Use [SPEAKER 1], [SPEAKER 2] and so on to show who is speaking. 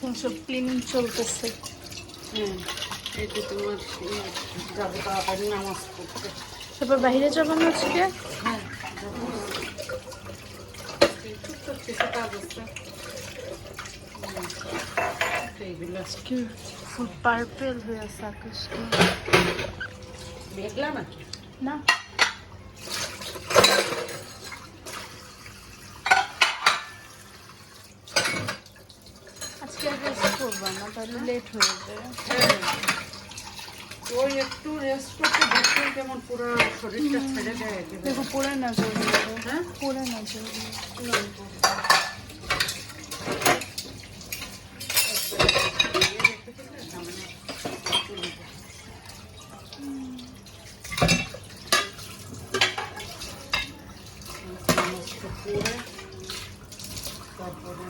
[SPEAKER 1] এখন সব ক্লিনিং চলতেছে।
[SPEAKER 2] এই যে তোমার যাবো তাড়াতাড়ি নামাজ পড়তে।
[SPEAKER 1] তারপর বাইরে যাবো না আজকে?
[SPEAKER 2] হ্যাঁ টুকটাক কিছু কাজ আছে এইগুলো।
[SPEAKER 1] ফুল পার্পেল হয়ে আছে আকাশটা।
[SPEAKER 2] মেঘলা নাকি?
[SPEAKER 1] না, আজকে আর রেস্ট করবো না, তাহলে লেট হয়ে যাবে।
[SPEAKER 2] ওই একটু রেস্ট করতে দেখতে কেমন পুরো শরীরটা ছেড়ে দেয় একেবারে।
[SPEAKER 1] দেখো পড়ে না যাবে।
[SPEAKER 2] হ্যাঁ
[SPEAKER 1] পড়ে না যাবে।
[SPEAKER 2] তারপরে